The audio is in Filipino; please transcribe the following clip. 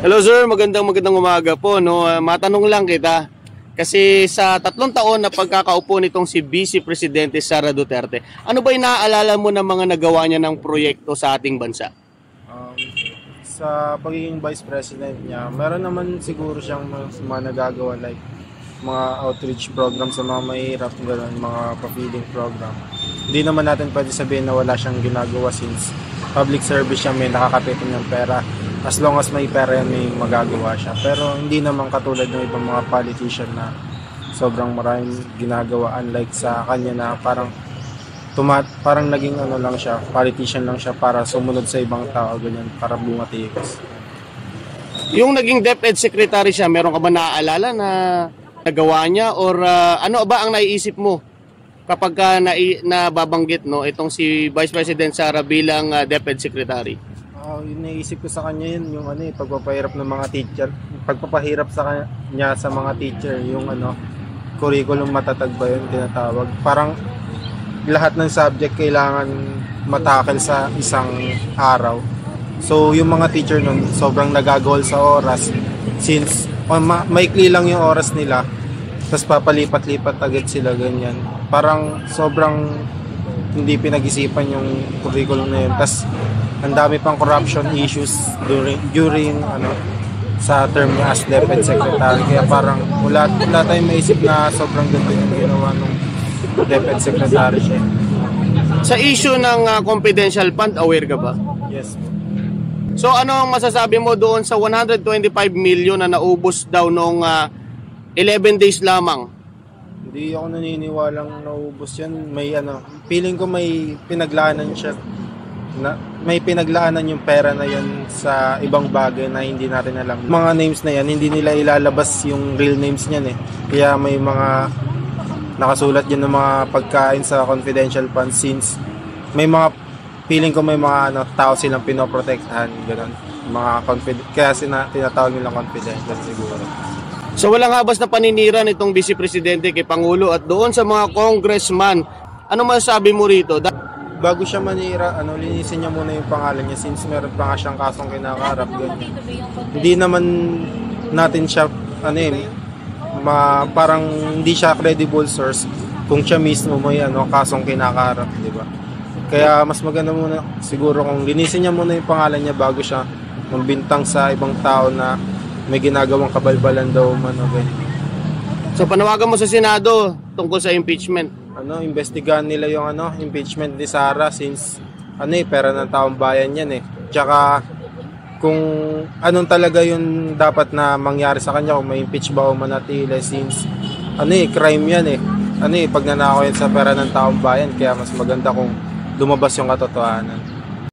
Hello sir, magandang umaga po. No, matanong lang kita. Kasi sa 3 taon na pagkakaupo nitong si Vice Presidente Sara Duterte, ano ba yung naaalala mo ng mga nagawa niya ng proyekto sa ating bansa? Sa pagiging Vice President niya, meron naman siguro siyang mga nagagawa like mga outreach program sa mga mahirap, gano'n, mga pa-feeding program. Hindi naman natin pwede sabihin na wala siyang ginagawa since public service siya, may nakakapitin ng pera. As long as may pera yan, may magagawa siya. Pero hindi naman katulad ng ibang mga politician na sobrang maraming ginagawa, unlike sa kanya na parang naging ano lang siya, politician lang siya para sumunod sa ibang tao, ganyan, para bumatikos. Yung naging DepEd Secretary siya, meron ka ba naaalala na nagawa niya or ano ba ang naiisip mo kapag nababanggit itong si Vice President Sara bilang DepEd Secretary? Yung naisip ko sa kanya yung pagpapahirap ng mga teacher, pagpapahirap sa kanya sa mga teacher, yung curriculum matatag ba yun tinatawag, parang lahat ng subject kailangan matakil sa isang araw. So yung mga teacher nun sobrang nagagawal sa oras since maikli lang yung oras nila, tapos papalipat-lipat agad sila, ganyan. Parang sobrang hindi pinag-isipan yung curriculum na yun. Tapos ang dami pang corruption issues during sa term niya as DepEd Secretary. Kaya parang wala tayong maisip na sobrang ganda yung ginawa ng DepEd Secretary siya. Sa issue ng confidential fund, aware ka ba? Yes. So ano ang masasabi mo doon sa 125 million na naubos daw nung 11 days lamang? Hindi ako naniniwalang naubos yan. Feeling ko may pinaglaanan siya. May pinaglaanan yung pera na yan sa ibang bagay na hindi natin alam. Mga names na yan, hindi nila ilalabas yung real names niyan eh. Kaya may mga nakasulat yan ng mga pagkain sa confidential fund since may mga feeling ko may mga tao silang pinoprotektahan, gano'n. Kaya tinatawag nilang confidential siguro. So walang habas na paninira nitong Vice Presidente kay Pangulo at doon sa mga congressman. Ano masasabi mo rito? Bago siya manira, linisin niya muna yung pangalan niya since meron pa nga siyang kasong kinakaharap, ganyan. Hindi naman natin siya parang hindi siya credible source kung siya mismo may kasong kinakaharap, di ba? Kaya mas maganda muna siguro kung linisin niya muna yung pangalan niya bago siya magbintang sa ibang tao na may ginagawang kabalbalan daw man o ganyan. So panawagan mo sa Senado tungkol sa impeachment? Investigahan nila yung impeachment ni Sara since pera ng taong bayan yan eh. Tsaka kung anong talaga yung dapat na mangyari sa kanya, kung may impeach ba o manatili since crime yan eh. Pag nanakaw yan sa pera ng taong bayan, kaya mas maganda kung lumabas yung katotohanan.